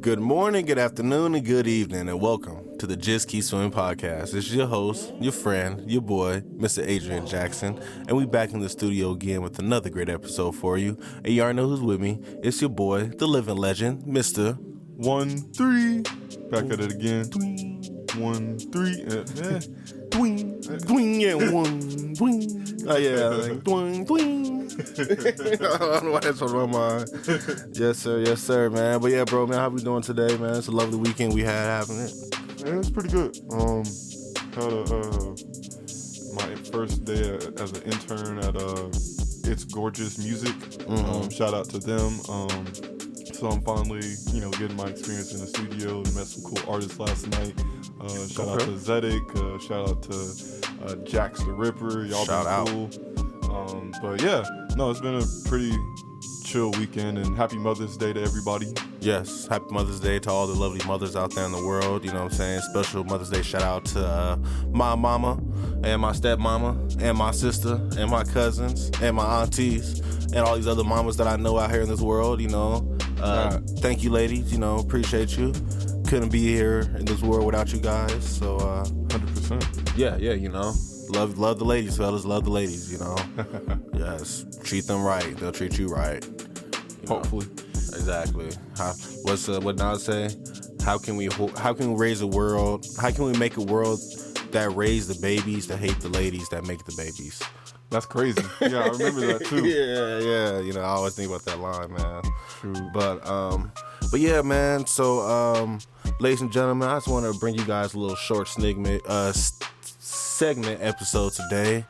Good morning, good afternoon, and good evening, and welcome to the Just Keep Swimming podcast. This is your host, your friend, your boy, Mr. Adrian Jackson, and we back in the studio again with another great episode for you. And you already know who's with me. It's your boy, the living legend, Mr. 1-3. Back at it again. 1-3. Dwing, dwing, yeah, one, dwing. Oh, yeah, like, dwing, dwing. I don't know why that's on my mind. Yes, sir, man. But yeah, bro, man, how we doing today, man? It's a lovely weekend we had having it. Yeah, it's pretty good. Had my first day as an intern at It's Gorgeous Music. Shout out to them. So I'm finally, getting my experience in the studio and met some cool artists last night. Shout out to Zedek. Shout out to Jax the Ripper. Y'all shout been cool. But yeah, no, it's been a pretty chill weekend, and happy Mother's Day to everybody. Yes, happy Mother's Day to all the lovely mothers out there in the world. You know what I'm saying? Special Mother's Day shout out to my mama and my stepmama and my sister and my cousins and my aunties and all these other mamas that I know out here in this world, Thank you, ladies. Appreciate you. Couldn't be here in this world without you guys. So 100%. Yeah, love the ladies, fellas. Love the ladies, Yes, treat them right. They'll treat you right. Hopefully. Exactly. What Nas say? How can we raise a world? How can we make a world that raise the babies that hate the ladies that make the babies? That's crazy. Yeah, I remember that too. yeah. I always think about that line, man. True. But yeah, man. So, ladies and gentlemen, I just want to bring you guys a little short segment episode today.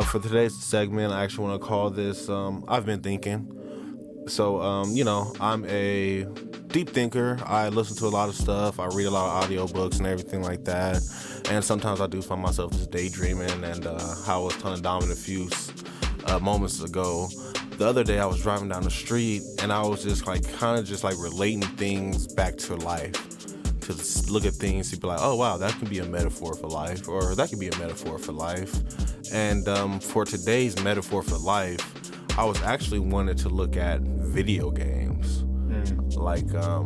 For today's segment, I actually want to call this I've Been Thinking. So, I'm a deep thinker. I listen to a lot of stuff. I read a lot of audiobooks and everything like that. And sometimes I do find myself just daydreaming. And how I was telling Dom a few moments ago, the other day I was driving down the street and I was just relating things back to life. To look at things, to be like, oh wow, that can be a metaphor for life, or that can be a metaphor for life. And for today's metaphor for life, I was actually wanted to look at video games. Like, I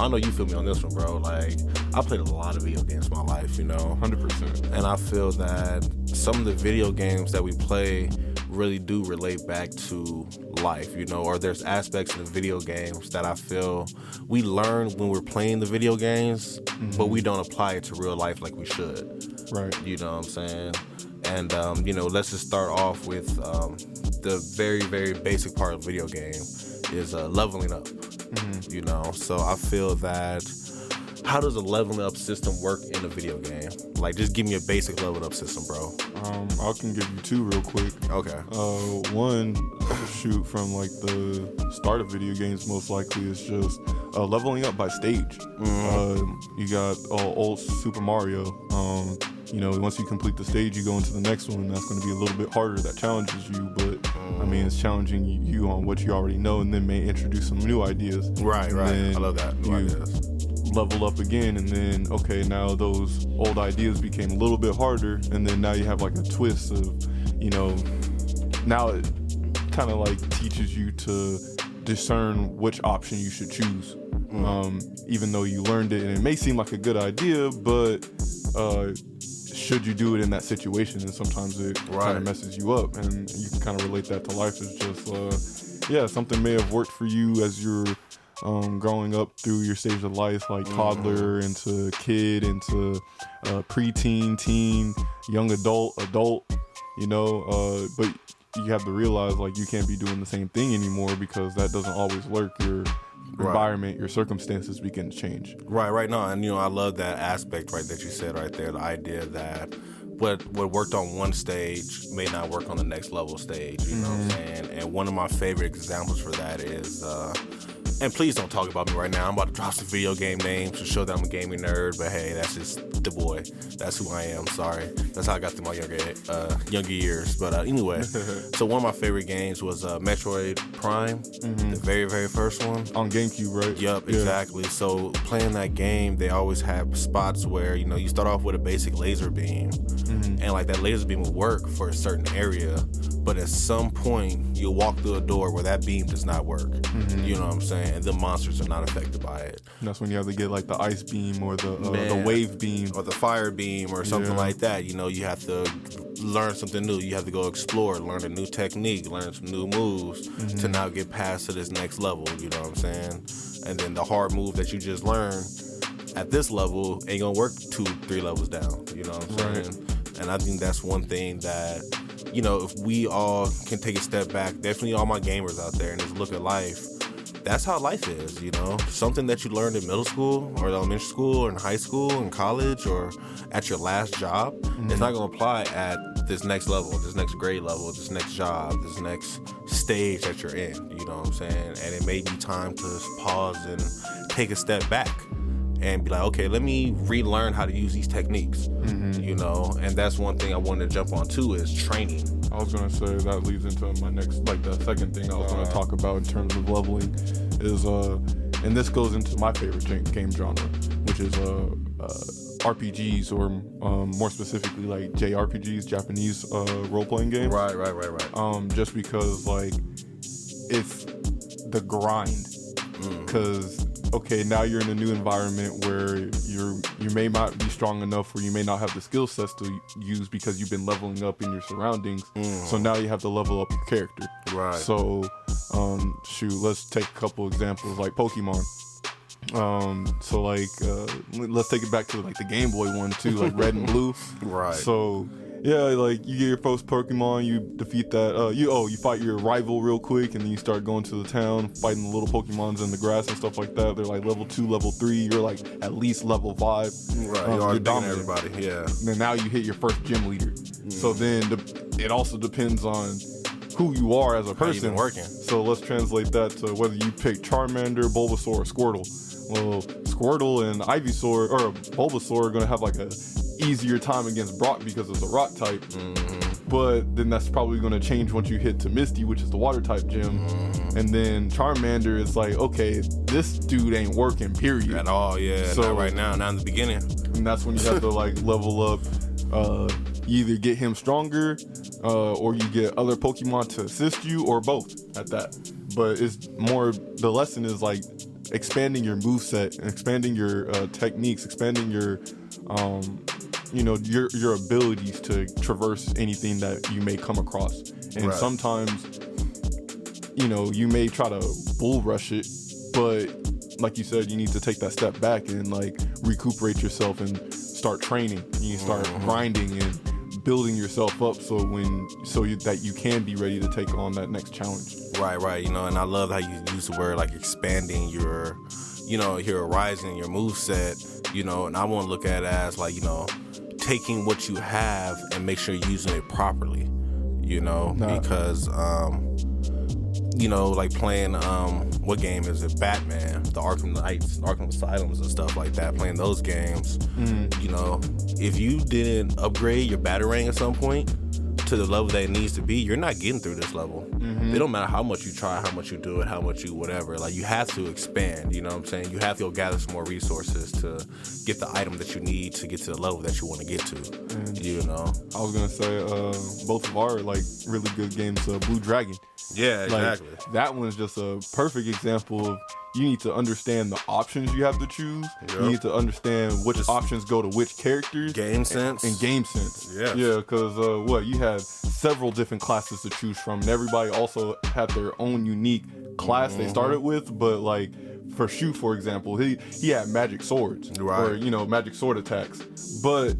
know you feel me on this one, bro. Like, I played a lot of video games in my life, 100%. And I feel that some of the video games that we play really do relate back to life, or there's aspects in the video games that I feel we learn when we're playing the video games, but we don't apply it to real life like we should. Right. You know what I'm saying? And, let's just start off with the very, very basic part of video game is leveling up. So I feel that, how does a leveling up system work in a video game? Like, just give me a basic leveling up system, bro. I can give you two real quick. Okay. One, shoot from like the start of video games, most likely is just leveling up by stage. You got old Super Mario. Once you complete the stage, you go into the next one. That's going to be a little bit harder. That challenges you, but it's challenging you on what you already know, and then may introduce some new ideas. Right. I love that. New ideas. Level up again, and then now those old ideas became a little bit harder, and then now you have like a twist of, now it kind of like teaches you to discern which option you should choose. Even though you learned it and it may seem like a good idea, but should you do it in that situation? And sometimes it kind of messes you up, and you can kind of relate that to life. It's just something may have worked for you as you're growing up through your stage of life, like toddler into kid into preteen, teen, young adult, but you have to realize like you can't be doing the same thing anymore, because that doesn't always work. Your environment, your circumstances begin to change. Right. No, and I love that aspect that you said right there. The idea that what worked on one stage may not work on the next level stage. You know what I'm saying? And one of my favorite examples for that is, and please don't talk about me right now. I'm about to drop some video game names to show that I'm a gaming nerd. But hey, that's just the boy. That's who I am. Sorry. That's how I got through my younger years. But anyway, so one of my favorite games was Metroid Prime, the very, very first one. On GameCube, right? Yup, exactly. So playing that game, they always have spots where, you start off with a basic laser beam. And like that laser beam will work for a certain area. but at some point you'll walk through a door where that beam does not work. You know what I'm saying? And the monsters are not affected by it. And that's when you have to get like the ice beam or the wave beam or the fire beam or something like that. You know, you have to learn something new. You have to go explore, learn a new technique, learn some new moves to now get past to this next level. You know what I'm saying? And then the hard move that you just learned at this level ain't gonna work 2-3 levels down. You know what I'm saying? And I think that's one thing that, you know, if we all can take a step back, definitely all my gamers out there, and just look at life, that's how life is, you know? Something that you learned in middle school or elementary school or in high school and college or at your last job, it's not gonna apply at this next level, this next grade level, this next job, this next stage that you're in, you know what I'm saying? And it may be time to pause and take a step back and be like, okay, let me relearn how to use these techniques, you know? And that's one thing I wanted to jump on too, is training. I was gonna say that leads into my next, like the second thing I was gonna talk about in terms of leveling is, and this goes into my favorite game genre, which is RPGs, or more specifically like JRPGs, Japanese role-playing games. Right. Just because like it's the grind, because okay, now you're in a new environment where you may not be strong enough, or you may not have the skill sets to use because you've been leveling up in your surroundings. So now you have to level up your character. Right. So, let's take a couple examples like Pokemon. So like, let's take it back to like the Game Boy one too, like Red and Blue. Right. So yeah, like you get your first Pokemon, you defeat that, you fight your rival real quick, and then you start going to the town, fighting the little Pokemons in the grass and stuff like that. They're like level 2, level 3, you're like at least level 5. Right, you're dominating everybody, yeah. And then now you hit your first gym leader. So then it also depends on who you are as a person. Working. So let's translate that to whether you pick Charmander, Bulbasaur, or Squirtle. Well, Squirtle and Ivysaur, or Bulbasaur, are going to have like a easier time against Brock because it's a rock type. But then that's probably going to change once you hit to Misty, which is the water type gym. And then Charmander is like, okay, this dude ain't working, period. At all, yeah. So not right now, not in the beginning. And that's when you have to like level up. You either get him stronger, or you get other Pokemon to assist you, or both at that. But it's more, the lesson is like expanding your moveset, expanding your techniques, expanding your your abilities to traverse anything that you may come across. And sometimes, you may try to bull rush it, but like you said, you need to take that step back and like recuperate yourself and start training. You start grinding and building yourself up so that you can be ready to take on that next challenge. Right. And I love how you use the word like expanding your horizon, your moveset, and I want to look at it as like, taking what you have and make sure you're using it properly, because, like playing, what game is it? Batman, the Arkham Knights, Arkham Asylums and stuff like that, playing those games, if you didn't upgrade your batarang at some point to the level that it needs to be, you're not getting through this level. It don't matter how much you try, how much you do it, how much you whatever. Like, you have to expand, you know what I'm saying? You have to go gather some more resources to get the item that you need to get to the level that you want to get to, I was going to say, both of our, like, really good games, Blue Dragon. Yeah, exactly. Like, that one's just a perfect example of you need to understand the options you have to choose. Yep. You need to understand which options go to which characters. Game sense. And game sense. Yeah. Yeah, because you had several different classes to choose from, and everybody also had their own unique class they started with. But like for Shu, for example, he had magic swords, right? Or magic sword attacks. But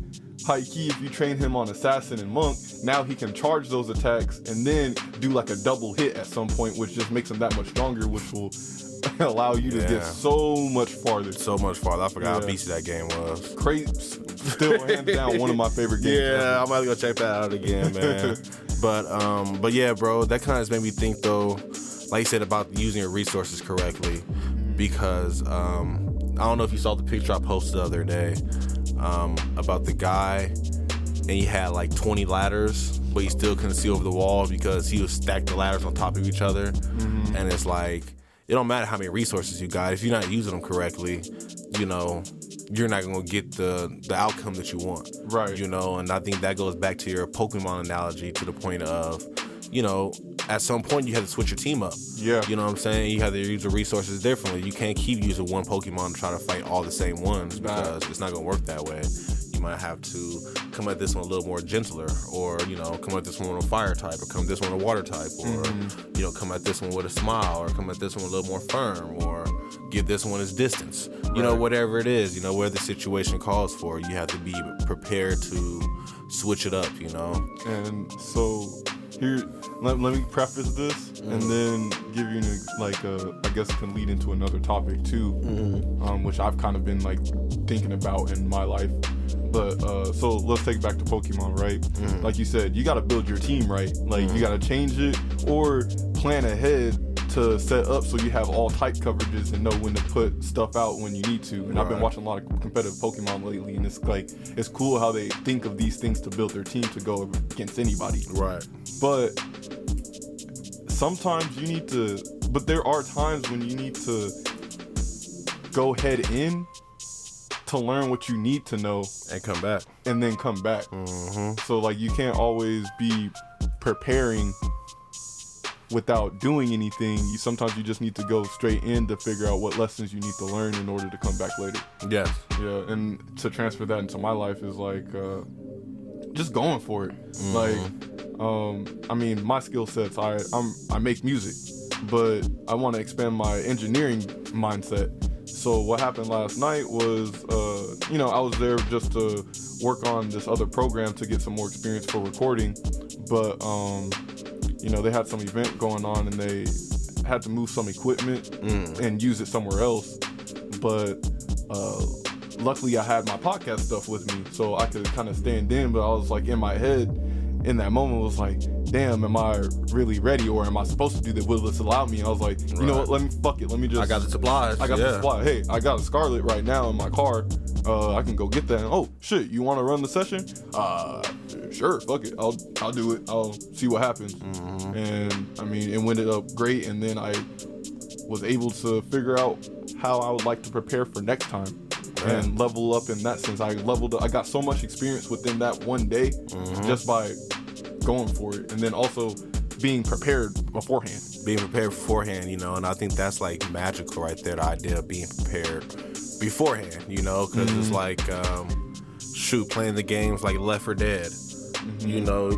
high key, if you train him on assassin and monk, now he can charge those attacks and then do like a double hit at some point, which just makes him that much stronger, which will allow you to get so much farther. I forgot how beastie that game was. Crazy. Still hands down one of my favorite games. Yeah, I'm about to go check that out again, man. But yeah, bro, that kind of made me think though, like you said, about using your resources correctly, because I don't know if you saw the picture I posted the other day about the guy, and he had like 20 ladders, but he still couldn't see over the wall because he was stacked the ladders on top of each other. And it's like, it don't matter how many resources you got, if you're not using them correctly, you're not gonna get the outcome that you want. Right. And I think that goes back to your Pokemon analogy, to the point of, you know, at some point you had to switch your team up. Yeah. You know what I'm saying? You have to use the resources differently. You can't keep using one Pokemon to try to fight all the same ones because it's not going to work that way. You might have to come at this one a little more gentler, or, you know, come at this one with a fire type, or come at this one with a water type, or, you know, come at this one with a smile, or come at this one a little more firm, or give this one its distance. You know, whatever it is, you know, where the situation calls for, you have to be prepared to switch it up, you know? And so here, let me preface this and then give you I guess it can lead into another topic too, which I've kind of been like thinking about in my life. But so let's take it back to Pokemon, right? Like you said, you got to build your team, right? Like you got to change it or plan ahead to set up so you have all type coverages and know when to put stuff out when you need to. And I've been watching a lot of competitive Pokemon lately, and it's like, it's cool how they think of these things to build their team to go against anybody. Right. But sometimes you need to, but there are times when you need to go head in to learn what you need to know and come back. And then come back. So like you can't always be preparing without doing anything. Sometimes you just need to go straight in to figure out what lessons you need to learn in order to come back later. Yes. Yeah, and to transfer that into my life is like just going for it. Like I mean, my skill sets, I make music, but I want to expand my engineering mindset. So what happened last night was, you know, I was there just to work on this other program to get some more experience for recording, but you know, they had some event going on and they had to move some equipment and use it somewhere else. But luckily I had my podcast stuff with me, so I could kind of stand in. But I was like, in my head in that moment was like, damn, am I really ready, or am I supposed to do that? Will this allow me? And I was like, you know what, let me just, I got the supplies. the supply. Hey, I got a Scarlet right now in my car. I can go get that. And, oh shit, you want to run the session? Sure, fuck it, I'll do it. I'll see what happens. And I mean, it ended up great, and then I was able to figure out how I would like to prepare for next time and level up in that sense. I leveled up. I got so much experience within that one day just by going for it, and then also being prepared beforehand. You know, and I think that's like magical right there, the idea of being prepared beforehand, you know, because it's like, playing the games like Left 4 Dead. You know,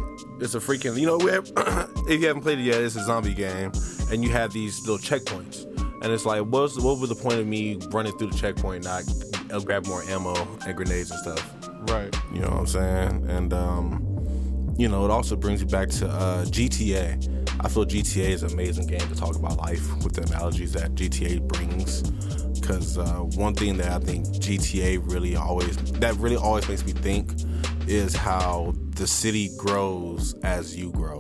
it's a freaking, you know, if you haven't played it yet, it's a zombie game, and you have these little checkpoints, and it's like, what was the point of me running through the checkpoint, not grab more ammo and grenades and stuff? Right. You know what I'm saying? And you know, it also brings you back to GTA. I feel GTA is an amazing game to talk about life with the analogies that GTA brings. Because one thing that I think GTA really always makes me think is how the city grows as you grow.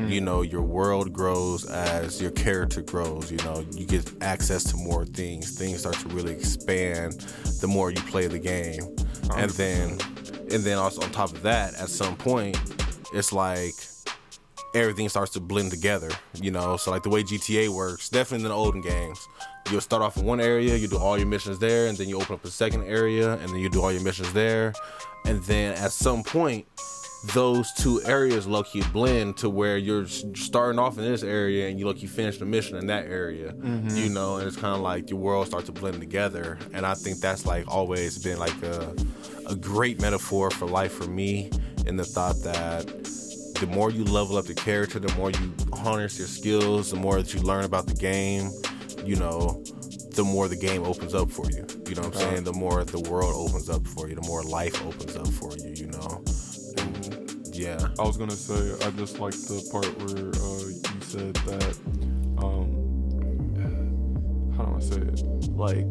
You know, your world grows as your character grows. You know, you get access to more things. Things start to really expand the more you play the game. 100%. And then also on top of that, at some point, it's like everything starts to blend together, you know? So like the way GTA works, definitely in the olden games, you'll start off in one area, you do all your missions there, and then you open up a second area, and then you do all your missions there. And then at some point, those two areas low-key blend to where you're starting off in this area and you low-key finish the mission in that area, you know? And it's kind of like your world starts to blend together. And I think that's like always been like a great metaphor for life for me, in the thought that the more you level up the character, the more you harness your skills, the more that you learn about the game, you know, the more the game opens up for you. You know what I'm saying? The more the world opens up for you, the more life opens up for you, you know? And, yeah. I was going to say, I just like the part where you said that, how do I say it? Like,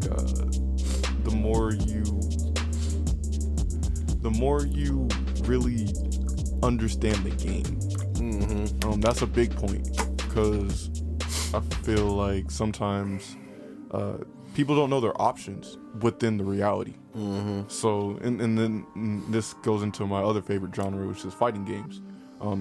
the more you really understand the game. That's a big point, because I feel like sometimes people don't know their options within the reality. So, and then this goes into my other favorite genre, which is fighting games,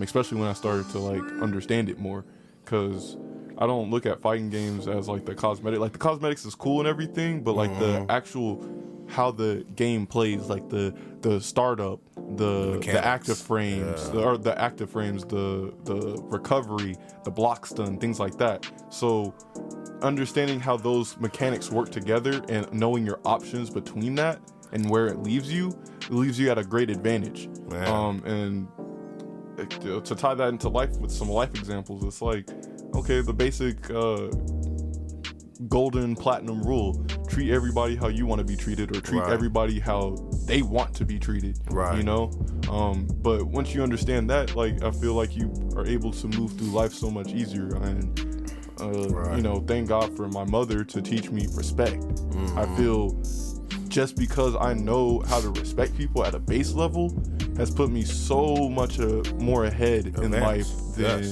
especially when I started to like understand it more, because I don't look at fighting games as like the cosmetic. Like the cosmetics is cool and everything, but like the actual how the game plays, like the startup, the active frames, the recovery, the block stun, things like that. So understanding how those mechanics work together and knowing your options between that and where it leaves you at a great advantage. And to tie that into life with some life examples, it's like, okay, the basic golden platinum rule: treat everybody how you want to be treated, or treat everybody how they want to be treated. You know, but once you understand that, like, I feel like you are able to move through life so much easier. And you know, thank God for my mother to teach me respect. I feel just because I know how to respect people at a base level has put me so much more ahead in life than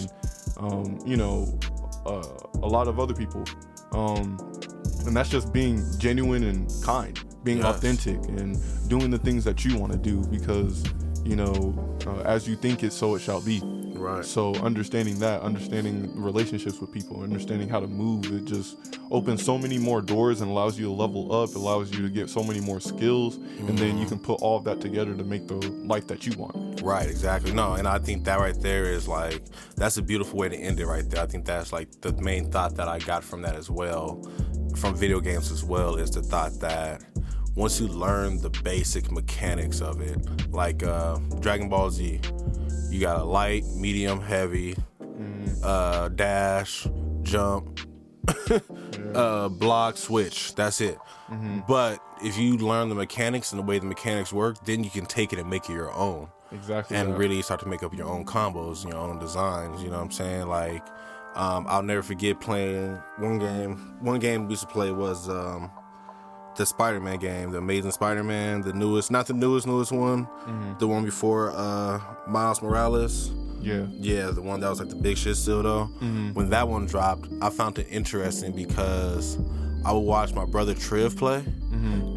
you know, a lot of other people. And that's just being genuine and kind, being authentic, and doing the things that you want to do, because, you know, as you think it, so it shall be. So understanding relationships with people, understanding how to move, it just opens so many more doors and allows you to level up, allows you to get so many more skills, and then you can put all of that together to make the life that you want. Right, exactly. No, and I think that right there is like, that's a beautiful way to end it right there. I think that's like the main thought that I got from that as well, from video games as well, is the thought that once you learn the basic mechanics of it, like Dragon Ball Z, you got a light, medium, heavy, dash, jump, block, switch. That's it. But if you learn the mechanics and the way the mechanics work, then you can take it and make it your own. And really start to make up your own combos, your own designs. You know what I'm saying? Like, I'll never forget playing one game we used to play was the Spider-Man game, the Amazing Spider-Man, the newest, not the newest one, the one before Miles Morales. Yeah, the one that was like the big shit still though. When that one dropped, I found it interesting because I would watch my brother Triv play,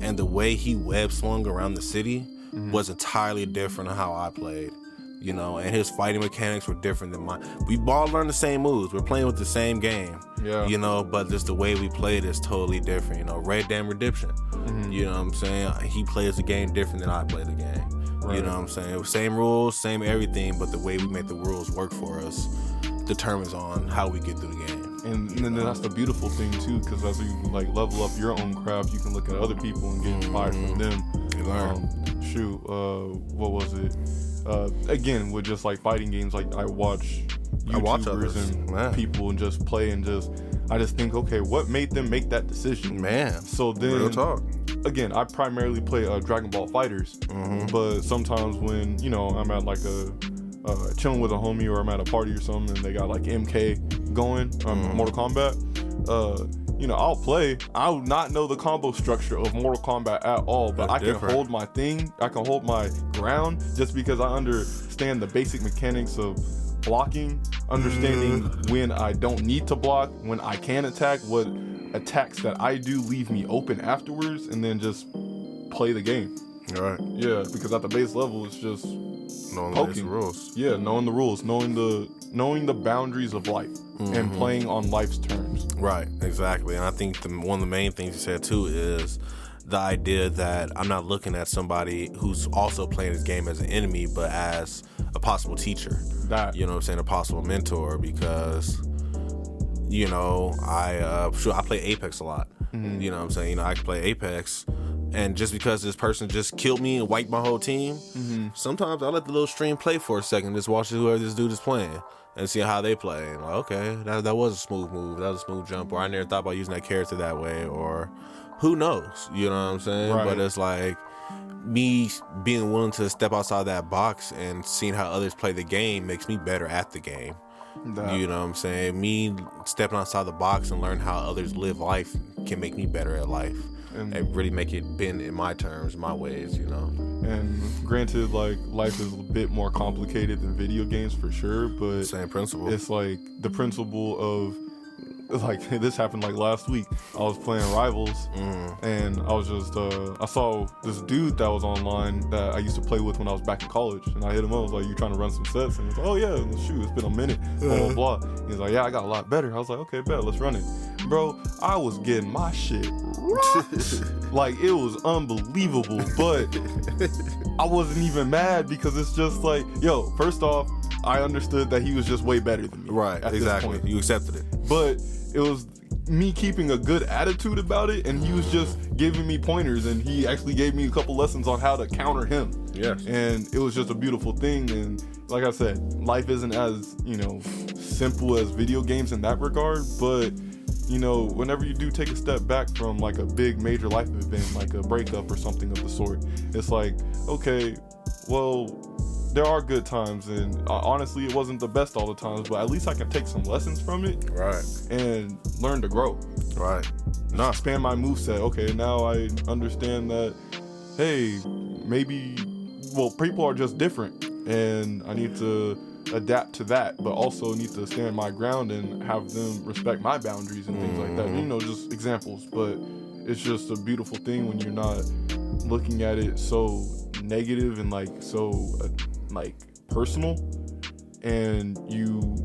and the way he web swung around the city was entirely different than how I played. You know, and his fighting mechanics were different than mine. We all learned the same moves. We're playing with the same game. You know, but just the way we played is totally different. You know, Red Dead Redemption. You know what I'm saying? He plays the game different than I play the game. You know what I'm saying? Same rules, same everything, but the way we make the rules work for us determines on how we get through the game. And then that's the beautiful thing too, because as you like level up your own craft, you can look at other people and get inspired from them. You learn. What was it? Again, with just like fighting games, like I watch YouTubers and people and just play, and I just think, okay, what made them make that decision? So then, real talk. Again, I primarily play Dragon Ball Fighters, but sometimes when, you know, I'm at like chilling with a homie, or I'm at a party or something, and they got like MK going, Mortal Kombat, you know, I'll play. I'll not know the combo structure of Mortal Kombat at all, but I can hold my thing. I can hold my ground just because I understand the basic mechanics of blocking, understanding when I don't need to block, when I can attack, what attacks that I do leave me open afterwards, and then just play the game. Yeah, because at the base level, it's just knowing poking. the rules. Yeah, knowing the rules, knowing the boundaries of life, and playing on life's terms. Right, exactly. And I think one of the main things you said too is the idea that I'm not looking at somebody who's also playing this game as an enemy, but as a possible teacher. You know what I'm saying? A possible mentor, because, you know, I play Apex a lot. You know what I'm saying? You know, I can play Apex, and just because this person just killed me and wiped my whole team, sometimes I let the little stream play for a second, just watch whoever this dude is playing and see how they play. And like, okay, that was a smooth move, that was a smooth jump, or I never thought about using that character that way, or who knows, you know what I'm saying? But it's like me being willing to step outside that box and seeing how others play the game makes me better at the game. You know what I'm saying? Me stepping outside the box and learn how others live life can make me better at life, and really make it bend in my terms, my ways, you know. And granted, like, life is a bit more complicated than video games for sure, but same principle. It's like the principle of, like, this happened like last week. I was playing Rivals, and I was just I saw this dude that was online that I used to play with when I was back in college, and I hit him up. I was like, "You trying to run some sets?" And he's like, "Oh yeah, shoot, it's been a minute." Blah blah blah. He's like, "Yeah, I got a lot better." I was like, "Okay, bet, let's run it." bro, I was getting my shit rocked. Like, it was unbelievable, but I wasn't even mad because it's just like, yo, first off, I understood that he was just way better than me. Right, at exactly. This point. You accepted it. But it was me keeping a good attitude about it, and he was just giving me pointers, and he actually gave me a couple lessons on how to counter him. Yes. And it was just a beautiful thing. And like I said, life isn't as, simple as video games in that regard, but whenever you do take a step back from like a big major life event, like a breakup or something of the sort, it's like, okay, well, there are good times, and honestly, it wasn't the best all the times, but at least I can take some lessons from it, right, and learn to grow, right. Not expand my moveset. Okay, now I understand that, hey, maybe, people are just different, and I need to adapt to that, but also need to stand my ground and have them respect my boundaries and things like that. Just examples, but it's just a beautiful thing when you're not looking at it so negative and like personal, and you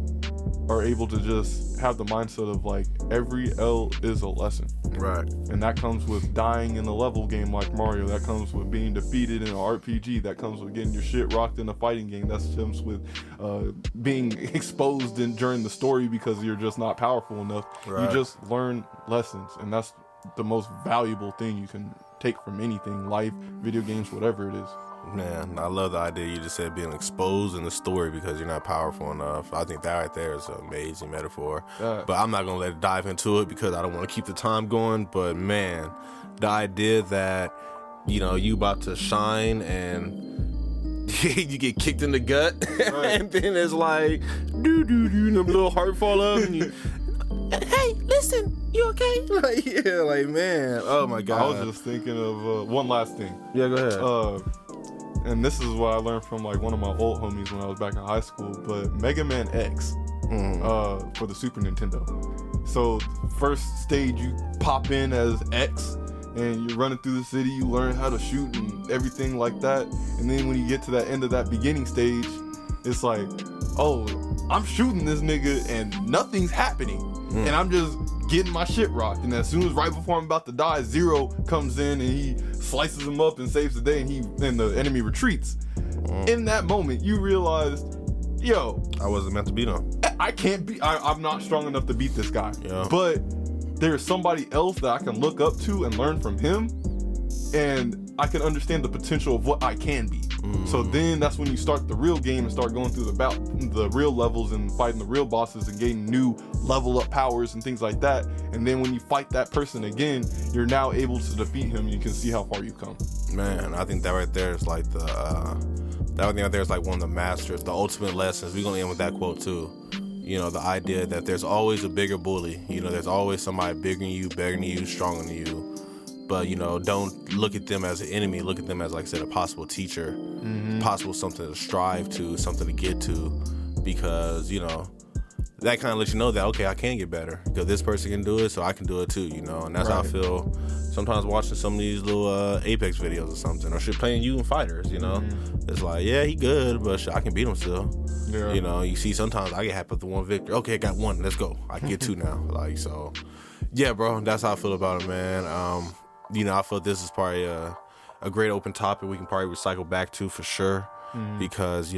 are able to just have the mindset of like every L is a lesson. Right. And that comes with dying in a level game like Mario. That comes with being defeated in an RPG. That comes with getting your shit rocked in a fighting game. That comes with being exposed during the story because you're just not powerful enough. Right. You just learn lessons, and that's the most valuable thing you can take from anything, life, video games, whatever it is. Man, I love the idea you just said, being exposed in the story because you're not powerful enough. I think that right there is an amazing metaphor. But I'm not going to let it dive into it because I don't want to keep the time going. But man, the idea that, you about to shine and you get kicked in the gut, right. And then it's like, the little heart fall up and you, hey, listen, you okay? Like, man, oh my God. I was just thinking of one last thing. Yeah, go ahead. And this is what I learned from like one of my old homies when I was back in high school, but Mega Man X for the Super Nintendo. So first stage, you pop in as X and you're running through the city, you learn how to shoot and everything like that. And then when you get to that end of that beginning stage, it's like, oh, I'm shooting this nigga and nothing's happening. And I'm just getting my shit rocked. And as soon as right before I'm about to die, Zero comes in and he slices him up and saves the day, and the enemy retreats. In that moment, you realize, yo, I wasn't meant to beat him. I can't be, I'm not strong enough to beat this guy. Yeah. But there's somebody else that I can look up to and learn from him, and I can understand the potential of what I can be. So then that's when you start the real game and start going through the real levels and fighting the real bosses and getting new level up powers and things like that. And then when you fight that person again, you're now able to defeat him, and you can see how far you've come. Man, I think that right there is like that right there is like one of the masters, the ultimate lessons. We're gonna end with that quote too. The idea that there's always a bigger bully. There's always somebody bigger than you, better than you, stronger than you. But, don't look at them as an enemy. Look at them as, like I said, a possible teacher, possible something to strive to, something to get to, because, that kind of lets you know that, okay, I can get better because this person can do it, so I can do it too, and that's how I feel sometimes watching some of these little Apex videos or something, or shit, playing you and fighters, It's like, yeah, he good, but shit, I can beat him still. Yeah. You see, sometimes I get happy with the one victory. Okay, I got one, let's go. I can get two now. So, yeah, bro, that's how I feel about it, man. I feel this is probably a great open topic we can probably recycle back to for sure, because,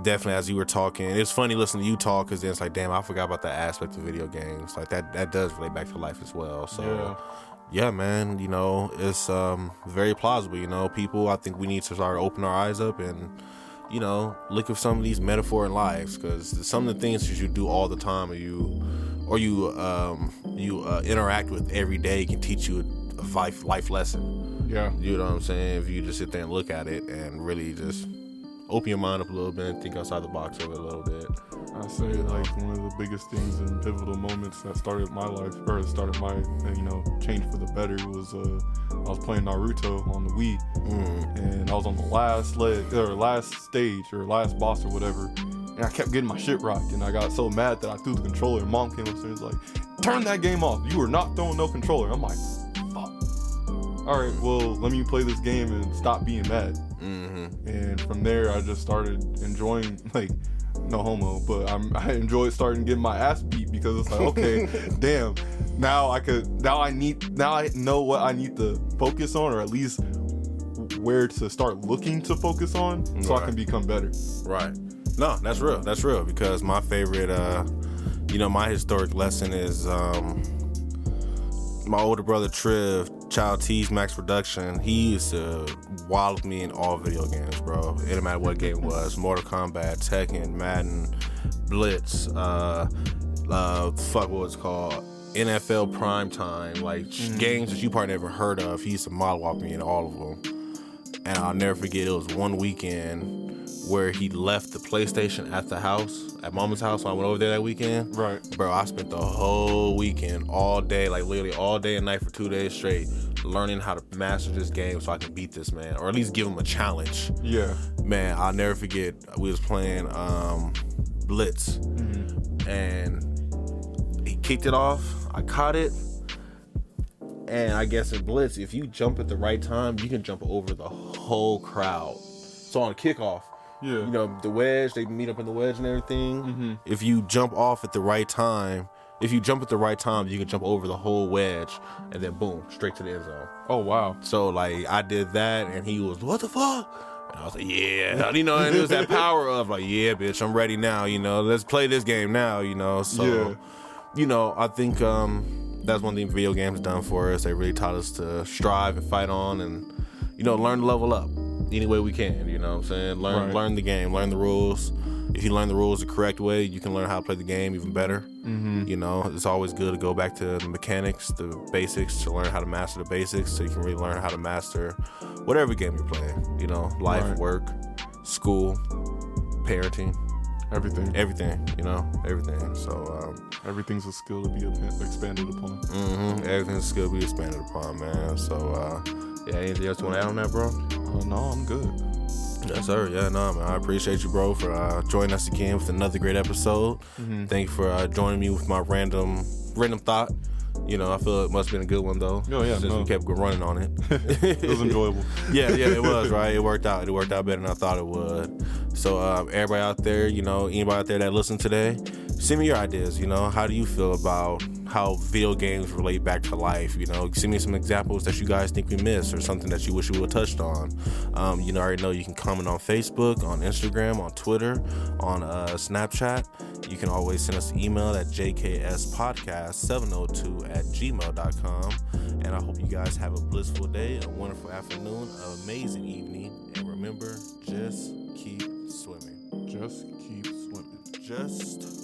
definitely as you were talking, it's funny listening to you talk because then it's like, damn, I forgot about that aspect of video games. Like that does relate back to life as well. So, yeah man, it's very plausible. People, I think we need to start opening our eyes up and, look at some of these metaphor in lives, because some of the things that you do all the time, or you interact with every day can teach you a life lesson. Yeah. You know what I'm saying? If you just sit there and look at it and really just open your mind up a little bit and think outside the box of it a little bit. I say like one of the biggest things and pivotal moments that started my life, or started my change for the better, was I was playing Naruto on the Wii, and I was on the last stage or last boss or whatever, and I kept getting my shit rocked, and I got so mad that I threw the controller, and Mom came upstairs like, turn that game off, you are not throwing no controller. I'm like, fuck. Alright, well, let me play this game and stop being mad. And from there I just started enjoying, like, no homo, but I enjoyed starting getting my ass beat because it's like, okay, damn, now I know what I need to focus on, or at least where to start looking to focus on, so I can become better. Right. No, that's real. That's real, because my favorite, my historic lesson is my older brother Triv, Child T's Max Production. He used to wild with me in all video games, bro. It didn't matter what game it was. Mortal Kombat, Tekken, Madden, Blitz, fuck what was it called? NFL Primetime, like games that you probably never heard of. He used to model walk me in all of them. And I'll never forget, it was one weekend where he left the PlayStation at the house, at Mama's house, when I went over there that weekend. Right. Bro, I spent the whole weekend, all day, like literally all day and night for 2 days straight, learning how to master this game so I can beat this man, or at least give him a challenge. Yeah. Man, I'll never forget, we was playing Blitz, and he kicked it off, I caught it, and I guess in Blitz, if you jump at the right time, you can jump over the whole crowd. So on kickoff, the wedge, they meet up in the wedge and everything. If you jump off at the right time, you can jump over the whole wedge, and then boom, straight to the end zone. Oh, wow. So, like, I did that, and he was, what the fuck? And I was like, yeah. And it was that power of, like, yeah, bitch, I'm ready now, let's play this game now, So, I think that's one thing video games done for us. They really taught us to strive and fight on and, learn to level up any way we can, you know what I'm saying? Learn the game, learn the rules. If you learn the rules the correct way, you can learn how to play the game even better. It's always good to go back to the mechanics, the basics, to learn how to master the basics, so you can really learn how to master whatever game you're playing. Life, work, school, parenting. Everything. Everything. So everything's a skill to be expanded upon. Everything's a skill to be expanded upon, man. So anything else you want to add on that, bro? No, I'm good. Yes, sir. Yeah, no, man. I appreciate you, bro, for joining us again with another great episode. Thank you for joining me with my random thought. I feel it must have been a good one, though. Oh, yeah. Since we kept running on it. It was enjoyable. Yeah, it was, right? It worked out. It worked out better than I thought it would. So, everybody out there, anybody out there that listened today, send me your ideas. How do you feel about how video games relate back to life? Send me some examples that you guys think we missed, or something that you wish we would have touched on. I already know you can comment on Facebook, on Instagram, on Twitter, on Snapchat. You can always send us an email at jkspodcast702@gmail.com. And I hope you guys have a blissful day, a wonderful afternoon, an amazing evening. And remember, just keep swimming. Just keep swimming. Just